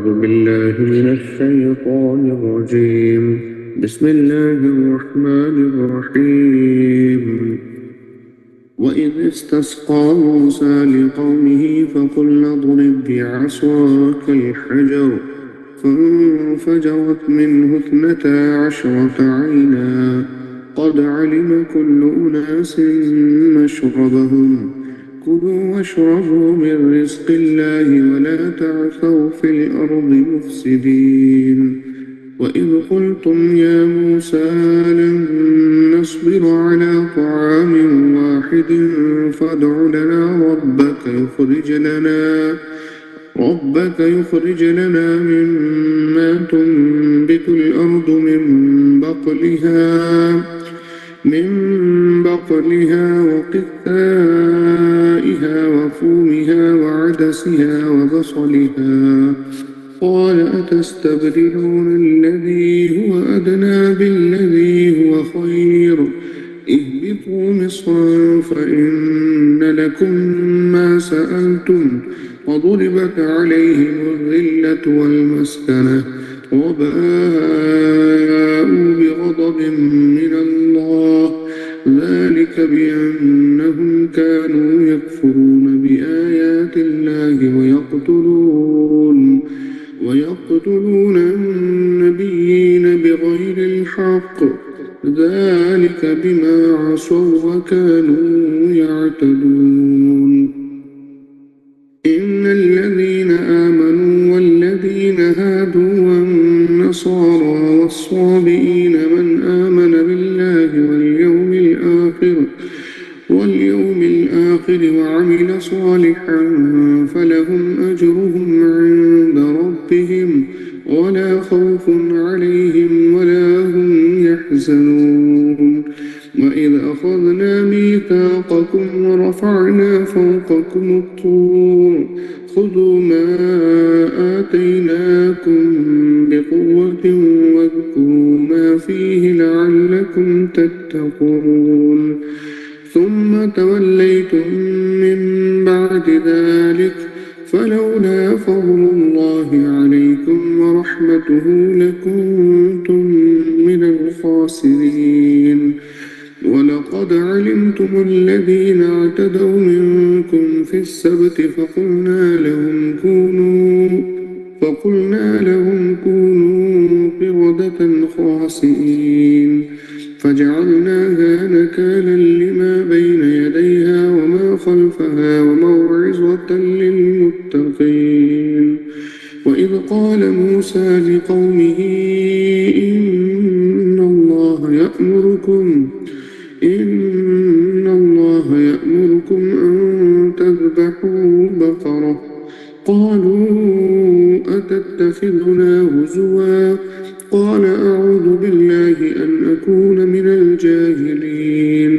أعوذ بالله من الشيطان الرجيم. بسم الله الرحمن الرحيم. وإذ استسقى موسى لقومه فقلنا اضرب بعصاك الحجر فانفجرت منه 12 عينا قد علم كل أناس مشربهم كلوا واشربوا من رزق الله ولا تعثوا في الأرض مفسدين. وإذ قلتم يا موسى لن نصبر على طعام واحد فادع لنا ربك يخرج لنا مما تنبت الأرض من بقلها وقثائها وفومها وعدسها وبصلها. قال أتستبدلون الذي هو أدنى بالذي هو خير اهبطوا مصرا فإن لكم ما سألتم وضربت عليهم الذلة والمسكنة وباءوا بغضب من الله ذلك بأنهم كانوا يكفرون بآيات الله ويقتلون النبيين بغير الحق ذلك بما عصوا وكانوا يعتدون. إن الذين آمنوا والذين هادوا والنصارى والصابئين من آمن بالله واليوم الآخر وعمل صالحا فلهم أجرهم عند ربهم ولا خوف عليهم ولا هم يحزنون. وإذ أخذنا ميثاقكم ورفعنا فوقكم الطور خذوا ما آتيناكم بقوة واذكروا ما فيه لعلكم تتقون. ثم توليتم من بعد ذلك فلولا فضل الله عليكم ورحمته لكنتم من الخاسرين. ولقد علمتم الذين اعتدوا منكم في السبت فقلنا لهم كونوا قردة خاسئين فجعلناها نكالا لما بين يديها وما خلفها وموعظة للمتقين. وإذ قال موسى لقومه إن الله يأمركم أن تذبحوا بقرة قالوا أتتخذنا هزوا قال أعوذ بالله أن أكون من الجاهلين.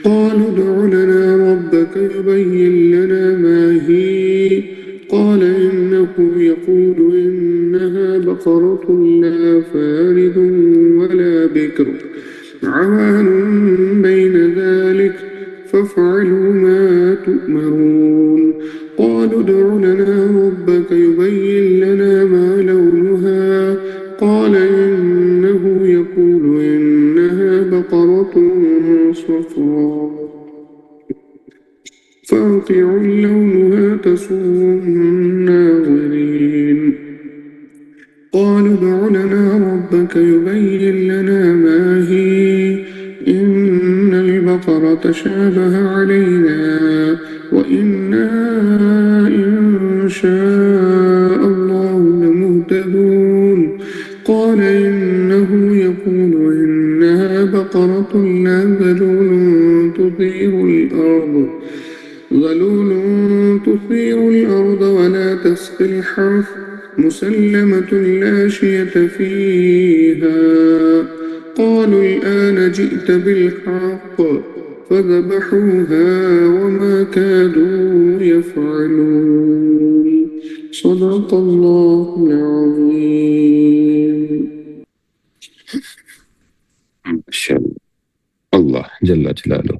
قالوا ادع لنا ربك يبين لنا ما هي قال إنه يقول إنها بقرة لا فارض ولا بكر عوان بين ذلك فافعلوا ما تؤمرون. قالوا ادع لنا ربك يبين لنا ما لونها قال إنه يقول إنها بقرة صفراء فاقع لونها تسر الناظرين. قالوا ادع لنا ربك يبين لنا ما هي إن البقرة شابه علينا وإنا إن شاء الله لمهتدون. قال إنه يقول إنها بقرة لا ظلول تثير الأرض ولا تسقي الحرث مسلمة لا شية فيها. قالوا الآن جئت بالحق فذبحوها وما كادوا يفعلون. صدق الله العظيم. ما شاء الله. الله جل جلاله.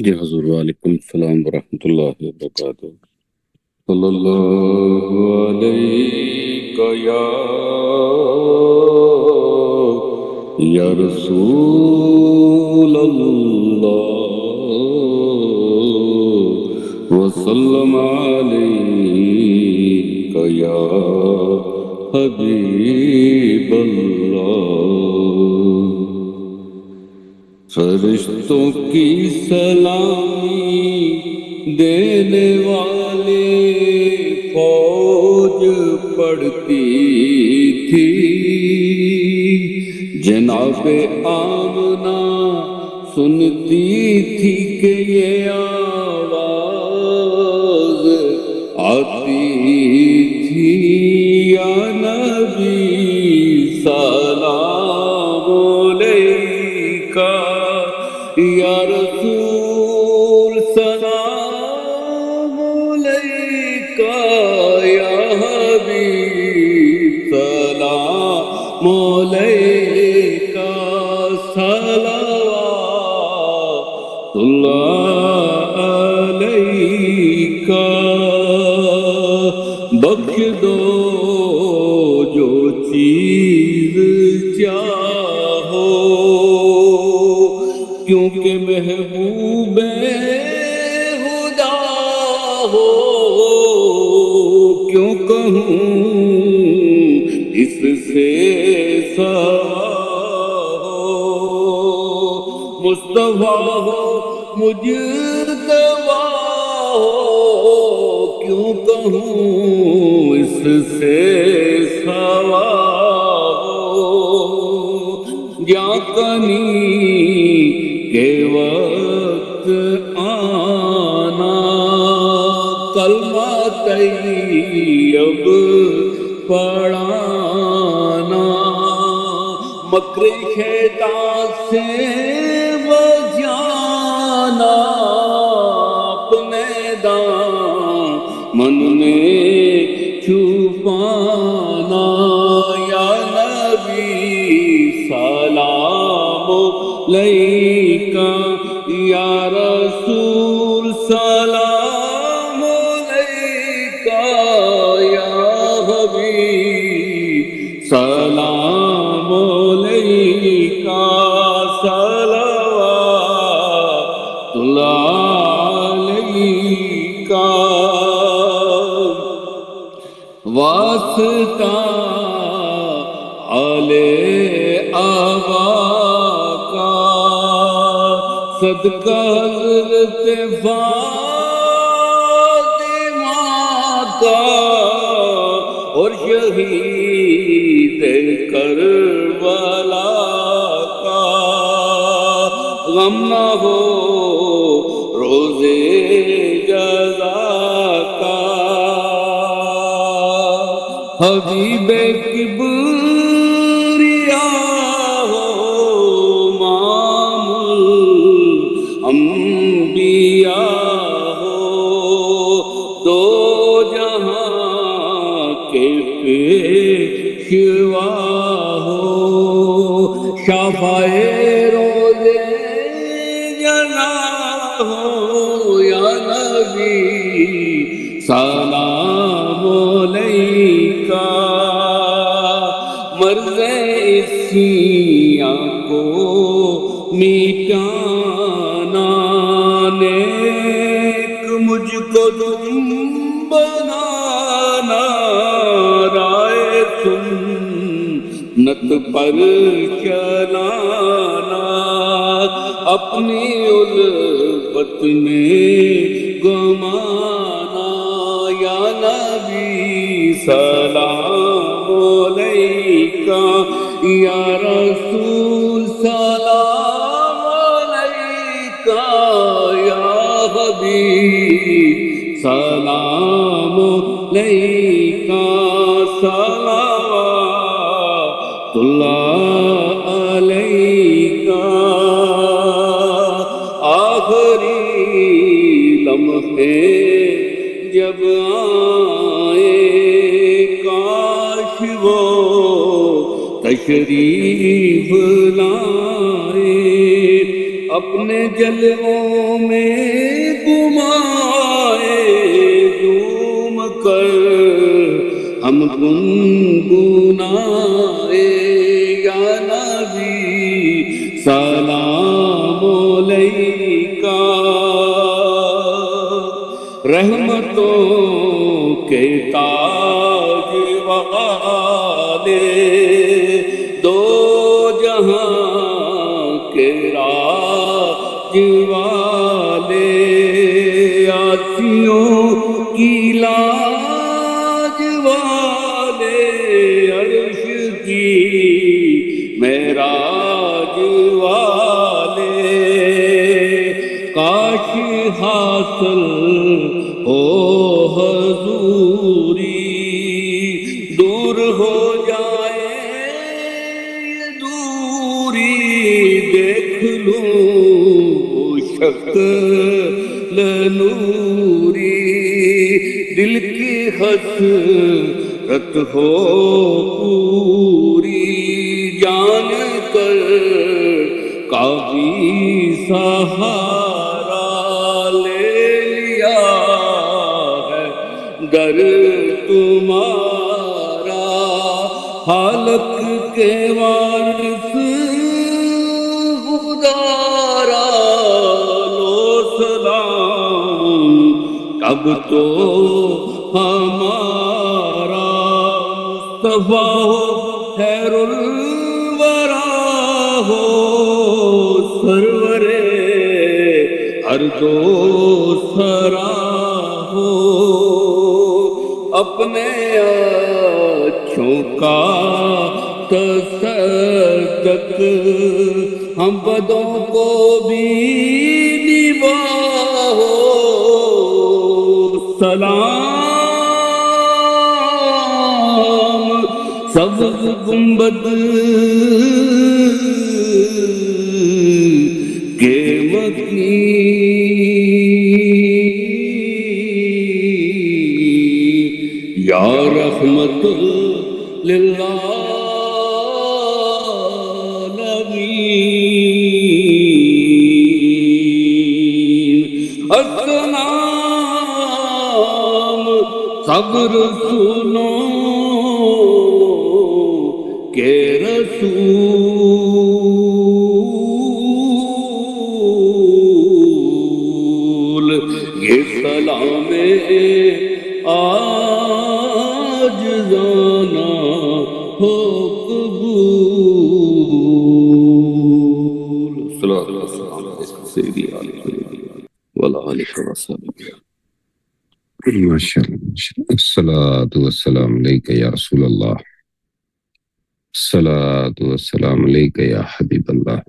جی حضور، وعلیکم السلام ورحمۃ اللہ وبرکاتہ۔ صلی اللہ علیہ یا رسول اللہ، وسلم علیک یا حبیب اللہ۔ فرشتوں کی سلامی دینے والے فوج پڑتی تھی، جناب آمنہ سنتی تھی کہ یہ آواز آتی تھی، یا نبی سلام علیکہ، یا رسول سلام علیکہ، یا حبیب سلام علیکہ، صلوات اللہ علیکہ۔ بخش دو جو چیز چاہو، کیونکہ محبوب خدا ہو، کیوں کہوں اس سے سوا ہو، مصطفیٰ ہو مجتبیٰ ہو، کیوں کہوں اس سے سوا ہو، یا کنی کے وقت آنا، کلمہ طیب پڑھانا، مکر شیطان سے بچانا، اپنے دامن میں چھپانا، یا نبی سلام علیکہ، یا رسول سلام علیکہ، یا حبیب سلام علیکہ، صلوات اللہ علیکہ۔ واسطہ علیہ آبا کا، صدقہ حضرت فاطمہ کا، اور شہید کربلا کا، غم نہ ہو روزے جزا کا، حبیب کبریا ہو، امام الانبیاء ہو، دو جہاں کے پیشوا ہو، شفاعِ روزے جنا ہو، یا نبی سلام علیکہ، مرض سیاں کو مٹانا، نیک مجھ کو تم بنانا، رائے سنت پر چلانا، اپنی الفت میں گمانا، یا نبی سلام علیکہ، یا رسول سلام علیکہ، یا حبیب سلام علیکہ، صلوات اللہ علیکہ۔ آخری لمحے جب آئے، کاش وہ تشریف لائے، اپنے جلووں میں گمائے جھوم کر ہم گنگنائے یا نبی سلام علیکہ رحمتوں کے تاج والے دو جہاں کے راج والے آسیوں کی لاج والے عرش کی معراج والے کاش حاصل ہو حضوری دور ہو جائے یہ دوری دیکھ لوں شکل نوری دل کی حسرت ہو پوری جان کر کبھی سہارا لے لیا ہے در تمہارا حالق کے وارث خدارا لو سلام اب تو ہمارا مصطفیٰ ہو خیر الورا ہو سرور ہر دو سرا ہو اپنے اچھوں کا تصدق ہم بدوں کو بھی نباہو سلام سبز گنبد کے مکین یا رحمت للعالمین السلام سب رسولوں کے رسول یہ سلام آج جانا ہو قبول صلوات والسلام علیہ سیدی وعلی آلہ وصحبہ ماشاءاللہ ماشاءاللہ الصلاۃ والسلام علیک یا رسول اللہ الصلاۃ والسلام علیک یا حبیب اللہ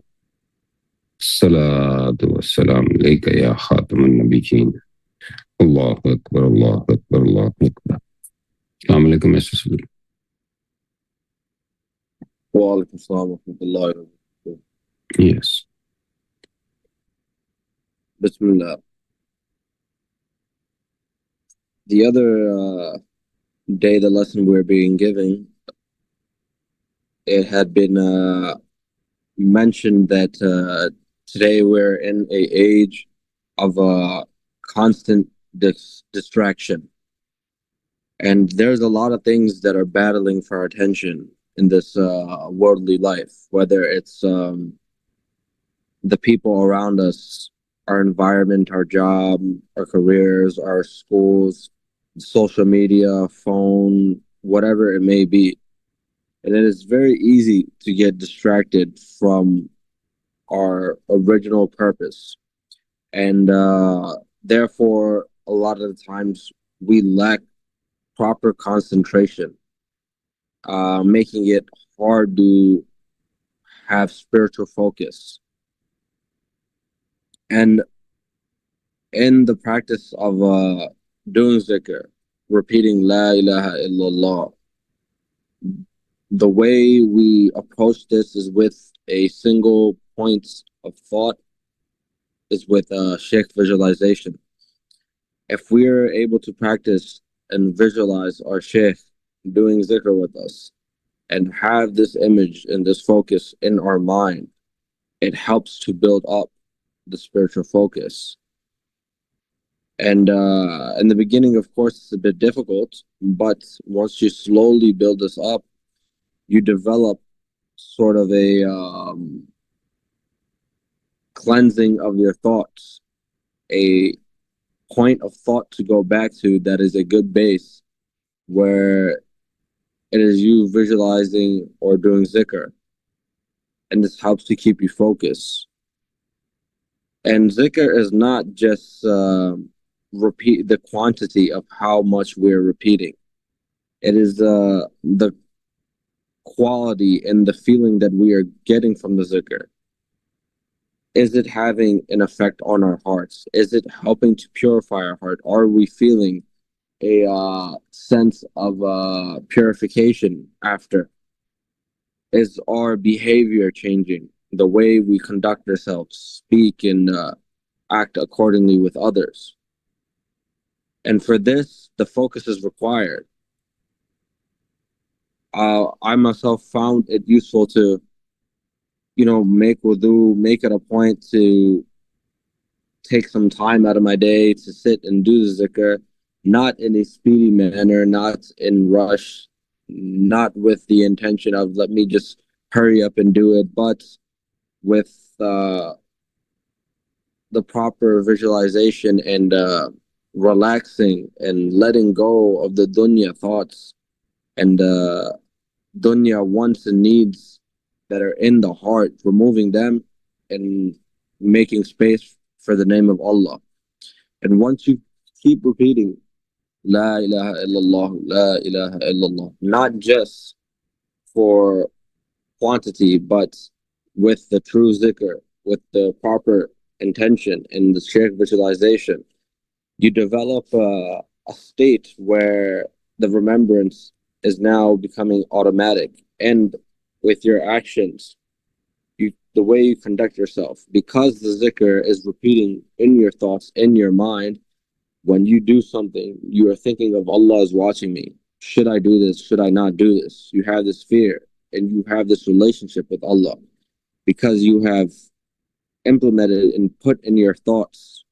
الصلاۃ والسلام علیک یا خاتم النبیین اللہ اکبر اللہ اکبر اللہ اکبر السلام علیکم وعلیکم السلام ورحمۃ اللہ وبرکاتہ. یس بسم اللہ. The other day, the lesson we were being given, it had been mentioned that today we're in an age of constant distraction. And there's a lot of things that are battling for our attention in this worldly life, whether it's the people around us, our environment, our job, our careers, our schools, social media, phone, whatever it may be. And it is very easy to get distracted from our original purpose. And therefore, a lot of the times we lack proper concentration, making it hard to have spiritual focus. And in the practice of doing zikr, repeating La ilaha illallah, the way we approach this is with a single point of thought, is with sheikh visualization. If we are able to practice and visualize our sheikh doing zikr with us and have this image and this focus in our mind, it helps to build up the spiritual focus. And in the beginning, of course, it's a bit difficult, but once you slowly build this up, you develop sort of a cleansing of your thoughts, a point of thought to go back to that is a good base, where it is you visualizing or doing zikr, and this helps to keep you focused. And zikr is not just repeat the quantity of how much we're repeating. It is the quality and the feeling that we are getting from the zikr. Is it having an effect on our hearts? Is it helping to purify our heart? Are we feeling a sense of purification after? Is our behavior changing? The way we conduct ourselves, speak, and act accordingly with others. And for this, the focus is required. I myself found it useful to, make wudu, make it a point to take some time out of my day to sit and do the zikr, not in a speedy manner, not in rush, not with the intention of let me just hurry up and do it, but with the proper visualization and relaxing and letting go of the dunya thoughts and dunya wants and needs that are in the heart, removing them and making space for the name of Allah. And once you keep repeating La ilaha illallah, La ilaha illallah, not just for quantity, but with the true zikr, with the proper intention and the shaykh visualization, you develop a state where the remembrance is now becoming automatic. And with your actions, the way you conduct yourself, because the zikr is repeating in your thoughts, in your mind, when you do something, you are thinking of Allah is watching me. Should I do this? Should I not do this? You have this fear and you have this relationship with Allah because you have implemented and put in your thoughts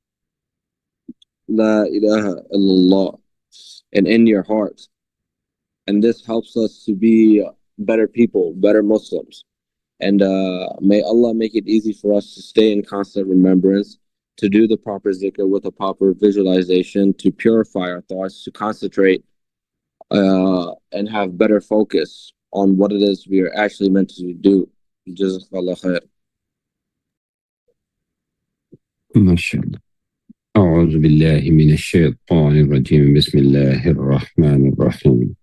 La ilaha illallah and in your heart. And this helps us to be better people, better Muslims. And may Allah make it easy for us to stay in constant remembrance, to do the proper zikr with a proper visualization, to purify our thoughts, to concentrate and have better focus on what it is we are actually meant to do. Jazakallah khair. MashaAllah. أعوذ بالله من الشيطان الرجيم. بسم الله الرحمن الرحيم.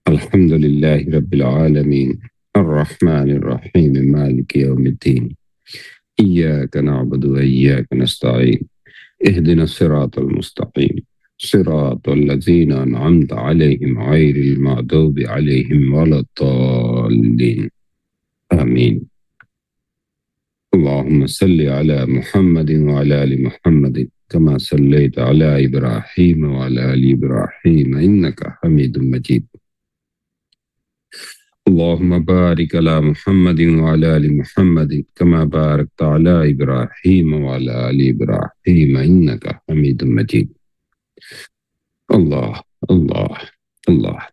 الحمد لله رب العالمين الرحمن الرحيم مالك يوم الدين إياك نعبد وإياك نستعين اهدنا الصراط المستقيم صراط الذين أنعمت عليهم غير المغضوب عليهم ولا الضالين آمين. اللهم صل على محمد وعلى آل محمد كما صليت على إبراهيم وعلى آل إبراهيم إنك حميد مجيد. اللهم بارك على محمد وعلى آل محمد كما باركت على إبراهيم وعلى آل إبراهيم إنك حميد مجيد. Allah, Allah, Allah,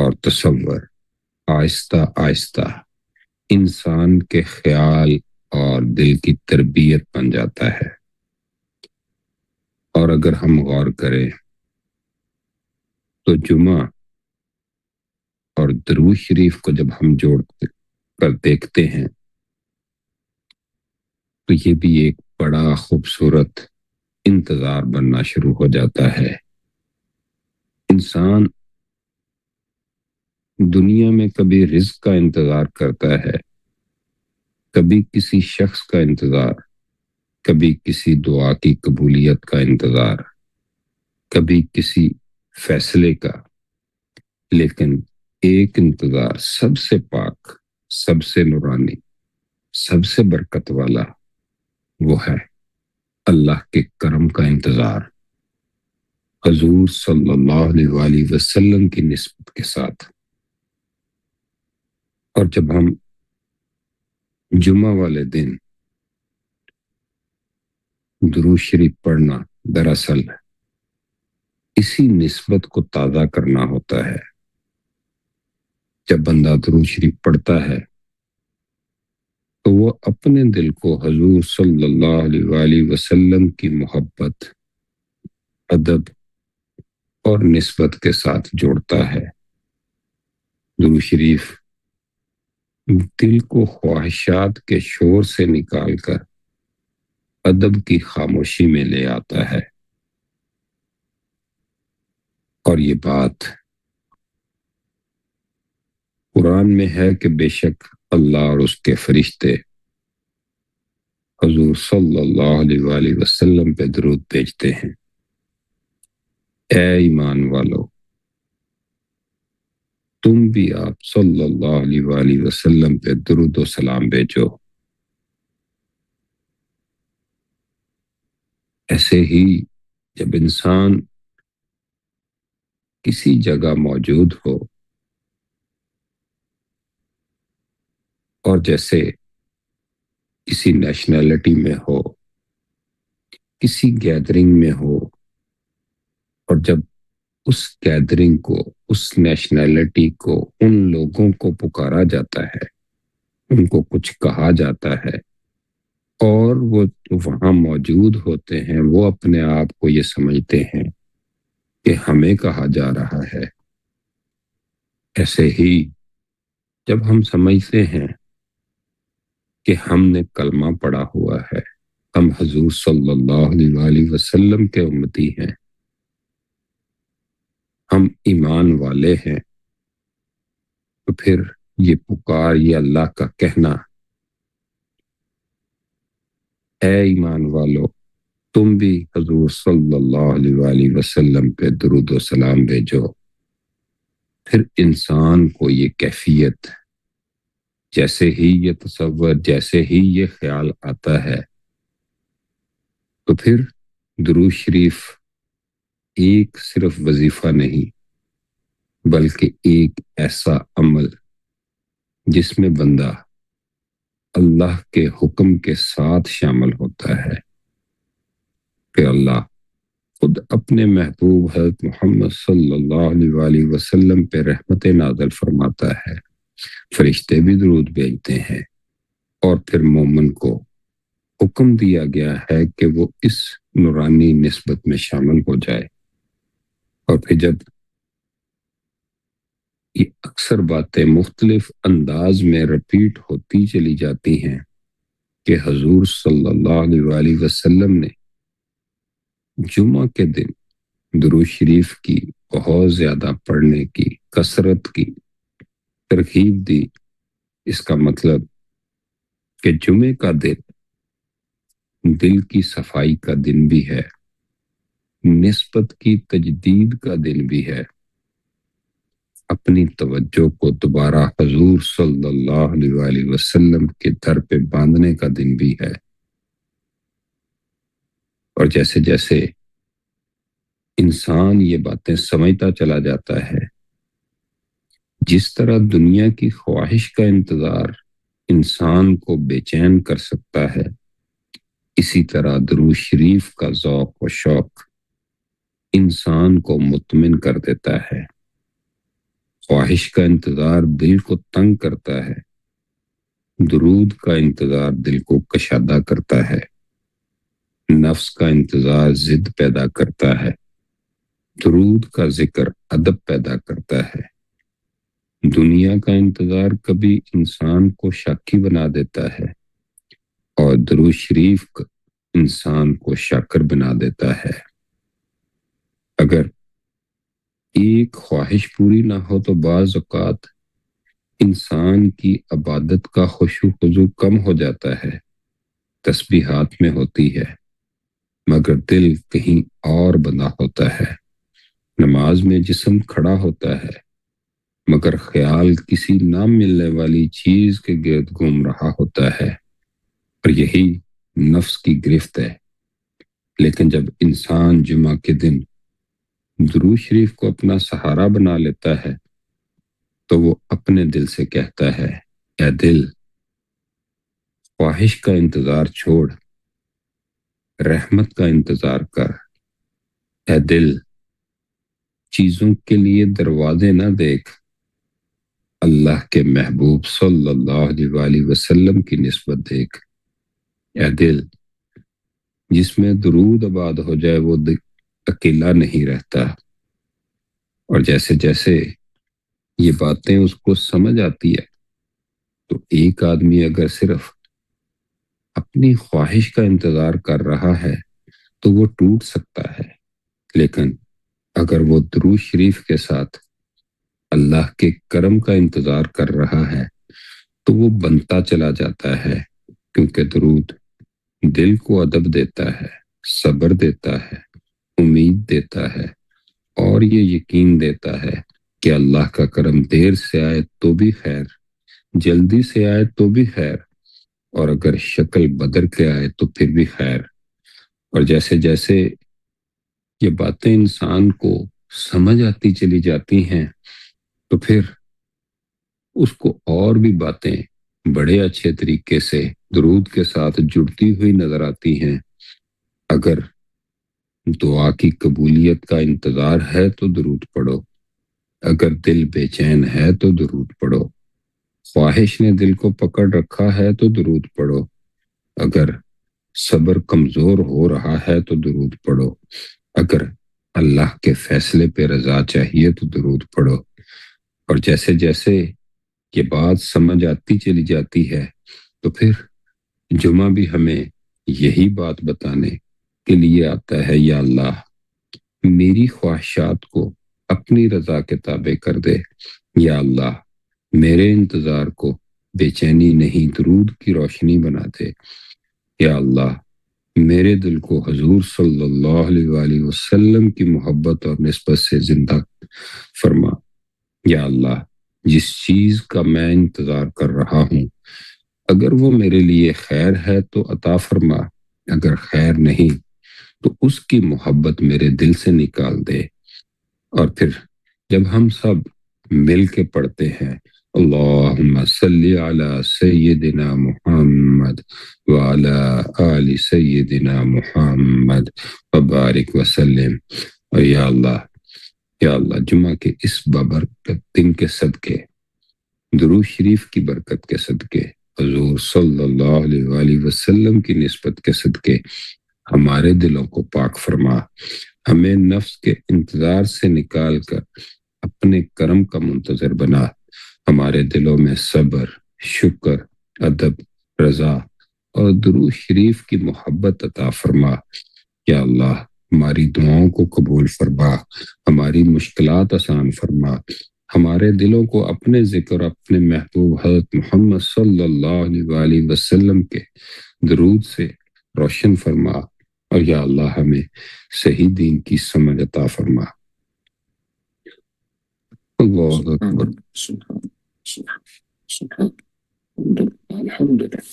اور تصور آہستہ آہستہ انسان کے خیال اور دل کی تربیت بن جاتا ہے۔ اور اگر ہم غور کریں تو جمعہ اور درود شریف کو جب ہم جوڑ کر دیکھتے ہیں تو یہ بھی ایک بڑا خوبصورت انتظار بننا شروع ہو جاتا ہے۔ انسان دنیا میں کبھی رزق کا انتظار کرتا ہے، کبھی کسی شخص کا انتظار، کبھی کسی دعا کی قبولیت کا انتظار، کبھی کسی فیصلے کا، لیکن ایک انتظار سب سے پاک، سب سے نورانی، سب سے برکت والا، وہ ہے اللہ کے کرم کا انتظار، حضور صلی اللہ علیہ وآلہ وسلم کی نسبت کے ساتھ۔ اور جب ہم جمعہ والے دن درود شریف پڑھنا دراصل اسی نسبت کو تازہ کرنا ہوتا ہے۔ جب بندہ درود شریف پڑھتا ہے تو وہ اپنے دل کو حضور صلی اللہ علیہ وآلہ وسلم کی محبت، ادب اور نسبت کے ساتھ جوڑتا ہے۔ درود شریف دل کو خواہشات کے شور سے نکال کر ادب کی خاموشی میں لے آتا ہے، اور یہ بات قرآن میں ہے کہ بے شک اللہ اور اس کے فرشتے حضور صلی اللہ علیہ وآلہ وسلم پہ درود بھیجتے ہیں۔ اے ایمان والو، تم بھی آپ صلی اللہ علیہ وآلہ وسلم پہ درود و سلام بھیجو۔ ایسے ہی جب انسان کسی جگہ موجود ہو اور جیسے کسی نیشنلٹی میں ہو، کسی گیدرنگ میں ہو، اور جب اس گیدرنگ کو، اس نیشنلٹی کو، ان لوگوں کو پکارا جاتا ہے، ان کو کچھ کہا جاتا ہے اور وہ وہاں موجود ہوتے ہیں، وہ اپنے آپ کو یہ سمجھتے ہیں کہ ہمیں کہا جا رہا ہے۔ ایسے ہی جب ہم سمجھتے ہیں کہ ہم نے کلمہ پڑھا ہوا ہے، ہم حضور صلی اللہ علیہ وآلہ وسلم کے امتی ہیں، ہم ایمان والے ہیں، تو پھر یہ پکار، یہ اللہ کا کہنا، اے ایمان والو تم بھی حضور صلی اللہ علیہ وآلہ وسلم پہ درود و سلام بھیجو، پھر انسان کو یہ کیفیت، جیسے ہی یہ تصور، جیسے ہی یہ خیال آتا ہے، تو پھر درود شریف ایک صرف وظیفہ نہیں بلکہ ایک ایسا عمل جس میں بندہ اللہ کے حکم کے ساتھ شامل ہوتا ہے کہ اللہ خود اپنے محبوب حضرت محمد صلی اللہ علیہ وآلہ وسلم پہ رحمت نازل فرماتا ہے، فرشتے بھی درود بھیجتے ہیں، اور پھر مومن کو حکم دیا گیا ہے کہ وہ اس نورانی نسبت میں شامل ہو جائے۔ اور پھر جب یہ اکثر باتیں مختلف انداز میں رپیٹ ہوتی چلی جاتی ہیں کہ حضور صلی اللہ علیہ وآلہ وسلم نے جمعہ کے دن درود شریف کی بہت زیادہ پڑھنے کی، کثرت کی ترغیب دی، اس کا مطلب کہ جمعے کا دن دل کی صفائی کا دن بھی ہے، نسبت کی تجدید کا دن بھی ہے، اپنی توجہ کو دوبارہ حضور صلی اللہ علیہ وآلہ وسلم کے در پہ باندھنے کا دن بھی ہے۔ اور جیسے جیسے انسان یہ باتیں سمجھتا چلا جاتا ہے، جس طرح دنیا کی خواہش کا انتظار انسان کو بے چین کر سکتا ہے، اسی طرح درود شریف کا ذوق و شوق انسان کو مطمئن کر دیتا ہے، خواہش کا انتظار دل کو تنگ کرتا ہے، درود کا انتظار دل کو کشادہ کرتا ہے، نفس کا انتظار ضد پیدا کرتا ہے، درود کا ذکر ادب پیدا کرتا ہے، دنیا کا انتظار کبھی انسان کو شاکی بنا دیتا ہے اور درود شریف انسان کو شاکر بنا دیتا ہے۔ اگر ایک خواہش پوری نہ ہو تو بعض اوقات انسان کی عبادت کا خشوع خضوع کم ہو جاتا ہے، تسبیحات میں ہوتی ہے مگر دل کہیں اور بندہ ہوتا ہے، نماز میں جسم کھڑا ہوتا ہے مگر خیال کسی نہ ملنے والی چیز کے گرد گھوم رہا ہوتا ہے، اور یہی نفس کی گرفت ہے۔ لیکن جب انسان جمعہ کے دن درود شریف کو اپنا سہارا بنا لیتا ہے تو وہ اپنے دل سے کہتا ہے، اے دل، خواہش کا انتظار چھوڑ، رحمت کا انتظار کر۔ اے دل، چیزوں کے لیے دروازے نہ دیکھ، اللہ کے محبوب صلی اللہ علیہ وسلم کی نسبت دیکھ۔ اے دل، جس میں درود آباد ہو جائے وہ اکیلا نہیں رہتا۔ اور جیسے جیسے یہ باتیں اس کو سمجھ آتی ہے تو ایک آدمی اگر صرف اپنی خواہش کا انتظار کر رہا ہے تو وہ ٹوٹ سکتا ہے، لیکن اگر وہ درود شریف کے ساتھ اللہ کے کرم کا انتظار کر رہا ہے تو وہ بنتا چلا جاتا ہے، کیونکہ درود دل کو ادب دیتا ہے، صبر دیتا ہے، امید دیتا ہے اور یہ یقین دیتا ہے کہ اللہ کا کرم دیر سے آئے تو بھی خیر، جلدی سے آئے تو بھی خیر، اور اگر شکل بدل کے آئے تو پھر بھی خیر۔ اور جیسے جیسے یہ باتیں انسان کو سمجھ آتی چلی جاتی ہیں تو پھر اس کو اور بھی باتیں بڑے اچھے طریقے سے درود کے ساتھ جڑتی ہوئی نظر آتی ہیں۔ اگر دعا کی قبولیت کا انتظار ہے تو درود پڑھو، اگر دل بے چین ہے تو درود پڑھو، خواہش نے دل کو پکڑ رکھا ہے تو درود پڑھو، اگر صبر کمزور ہو رہا ہے تو درود پڑھو، اگر اللہ کے فیصلے پہ رضا چاہیے تو درود پڑھو۔ اور جیسے جیسے یہ بات سمجھ آتی چلی جاتی ہے تو پھر جمعہ بھی ہمیں یہی بات بتانے کے لیے آتا ہے، یا اللہ میری خواہشات کو اپنی رضا کے تابع کر دے، یا اللہ میرے انتظار کو بے چینی نہیں درود کی روشنی بنا دے، یا اللہ میرے دل کو حضور صلی اللہ علیہ وآلہ وسلم کی محبت اور نسبت سے زندہ فرما، یا اللہ جس چیز کا میں انتظار کر رہا ہوں اگر وہ میرے لیے خیر ہے تو عطا فرما، اگر خیر نہیں تو اس کی محبت میرے دل سے نکال دے۔ اور پھر جب ہم سب مل کے پڑھتے ہیں اللہم صلی علی سیدنا محمد وعلی آل سیدنا محمد وبارک وسلم، اور یا اللہ جمعہ کے اس بابرکت دن کے صدقے، درود شریف کی برکت کے صدقے، حضور صلی اللہ علیہ وآلہ وسلم کی نسبت کے صدقے ہمارے دلوں کو پاک فرما، ہمیں نفس کے انتظار سے نکال کر اپنے کرم کا منتظر بنا، ہمارے دلوں میں صبر، شکر، ادب، رضا اور درود شریف کی محبت عطا فرما۔ یا اللہ ہماری دعاؤں کو قبول فرما، ہماری مشکلات آسان فرما، ہمارے دلوں کو اپنے ذکر اپنے محبوب حضرت محمد صلی اللہ علیہ وآلہ وسلم کے درود سے روشن فرما، اور یا اللہ ہمیں صحیح دین کی سمجھ عطا فرما۔ اللہ اکبر۔ الحمد لله.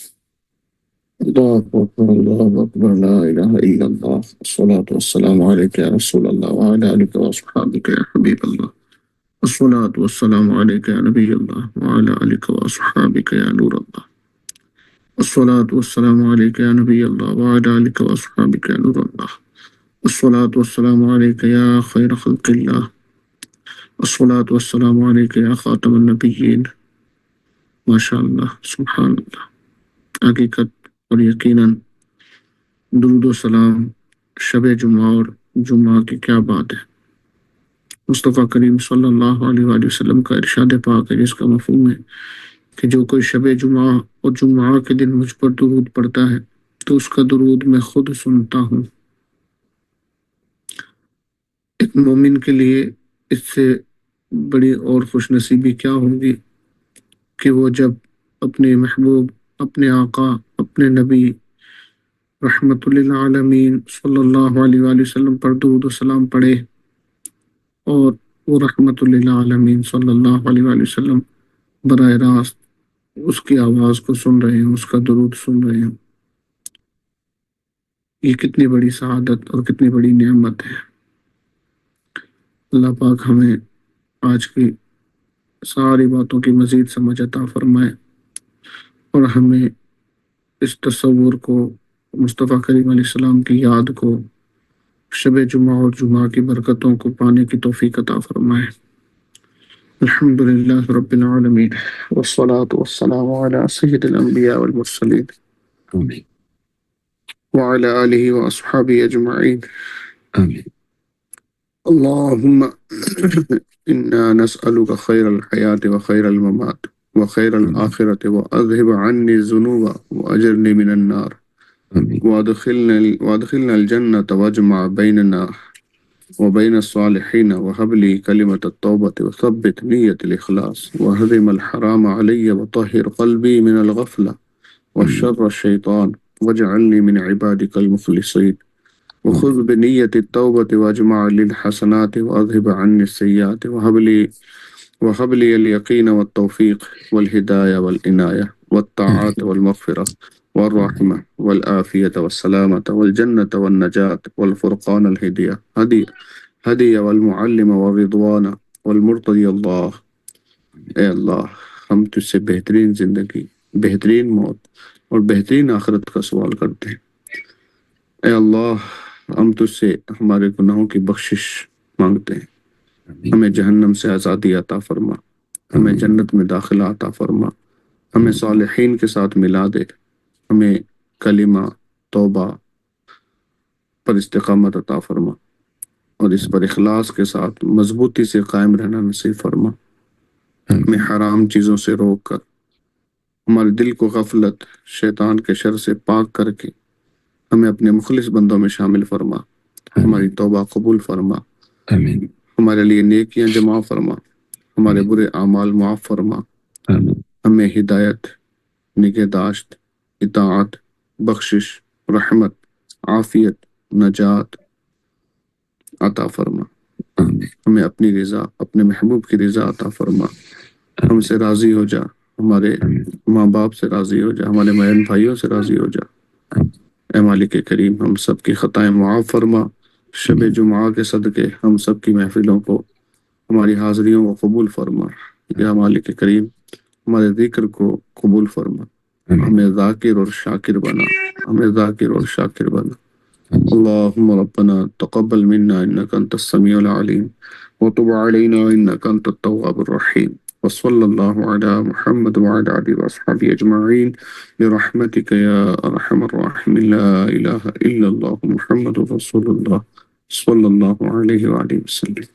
الله أكبر الله أكبر لا إله إلا الله. الصلاة والسلام عليك يا رسول الله وعلى آلك وأصحابك يا حبيب الله. الصلاة والسلام عليك يا نبي الله وعلى آلك وأصحابك يا نور الله. الصلاة والسلام عليك يا نبي الله وعلى آلك وأصحابك يا نور الله. الصلاة والسلام عليك يا خير خلق الله الصلاة والسلام علیک یا خاتم النبیین. ماشاء اللہ، سبحان اللہ. حقیقت اور یقیناً درود و سلام شب جمعہ اور جمعہ کی کیا بات ہے. مصطفیٰ کریم صلی اللہ علیہ وآلہ وسلم کا ارشاد پاک ہے جس کا مفہوم ہے کہ جو کوئی شب جمعہ اور جمعہ کے دن مجھ پر درود پڑھتا ہے تو اس کا درود میں خود سنتا ہوں. ایک مومن کے لیے اس سے بڑی اور خوش نصیبی کیا ہوگی کہ وہ جب اپنے محبوب، اپنے آقا، اپنے نبی رحمت للعالمین صلی اللہ علیہ وآلہ وسلم پر درود و سلام پڑھے اور وہ رحمت للعالمین صلی اللہ علیہ وآلہ وسلم براہ راست اس کی آواز کو سن رہے ہیں، اس کا درود سن رہے ہیں. یہ کتنی بڑی سعادت اور کتنی بڑی نعمت ہے. اللہ پاک ہمیں آج کی ساری باتوں کی مزید سمجھ عطا فرمائے اور ہمیں اس تصور کو، مصطفیٰ کریم علیہ السلام کی یاد کو، شب جمعہ اور جمعہ کی برکتوں کو پانے کی توفیق عطا فرمائے. الحمدللہ رب العالمین والصلاة والسلام علی سید الانبیاء والمرسلین آمین وعلی آلہ واصحابہ اجمعین. آمین. اللهم إنا نسألك خير الحياة وخير الممات وخير الآخرة وأذهب عني الذنوب وأجرني من النار آمین. وادخلنا الجنة واجمع بيننا وبين الصالحين وهب لي كلمة التوبة وثبت نية الإخلاص وهدم الحرام علي وطهر قلبي من الغفلة والشر الشيطان واجعلني من عبادك المخلصين وخذ بنية التوبة واجمع للحسنات وأذهب عني السيئات وهب لي اليقين والتوفيق والهداية والعناية والطاعات والمغفرة والرحمة والآفية والسلامة والجنة والنجاة والفرقان الهدية والمعلم والرضوان والمرتضي الله. اے اللہ، ہم تجھ سے بہترین زندگی، بہترین موت اور بہترین آخرت کا سوال کرتے ہیں. اے اللہ، ہم تجھ سے ہمارے گناہوں کی بخشش مانگتے ہیں. ہمیں جہنم سے آزادی عطا فرما، ہمیں جنت میں داخلہ عطا فرما، ہمیں صالحین کے ساتھ ملا دے، ہمیں کلمہ توبہ پر استقامت عطا فرما اور اس پر اخلاص کے ساتھ مضبوطی سے قائم رہنا نصیب فرما. ہمیں حرام چیزوں سے روک کر ہمارے دل کو غفلت، شیطان کے شر سے پاک کر کے ہمیں اپنے مخلص بندوں میں شامل فرما. ہماری توبہ قبول فرما، آمین. ہمارے لیے نیکیاں جمع فرما، ہمارے برے اعمال معاف فرما. آمین. ہمیں ہدایت، نگہداشت، اطاعت، بخشش، رحمت، عافیت، نجات عطا فرما. آمین. ہمیں اپنی رضا، اپنے محبوب کی رضا عطا فرما. ہم سے راضی ہو جا، ہمارے ماں باپ سے راضی ہو جا، ہمارے بہن بھائیوں سے راضی ہو جا. اے مالک کریم، ہم سب کی خطائیں معاف فرما. شب جمعہ کے صدقے ہم سب کی محفلوں کو، ہماری حاضریوں کو قبول فرما. یا مالک کریم، ہمارے ذکر کو قبول فرما. ہمیں ذاکر اور شاکر بنا، ہمیں ذاکر اور شاکر بنا. اللهم ربنا تقبل منا إنك أنت السميع العليم وتب علينا إنك أنت التواب الرحيم. وصلى الله على محمد وعلى آله وأصحابه أجمعين برحمتك يا أرحم الراحمين. لا إله إلا الله محمد رسول الله صلى الله عليه وآله وسلم.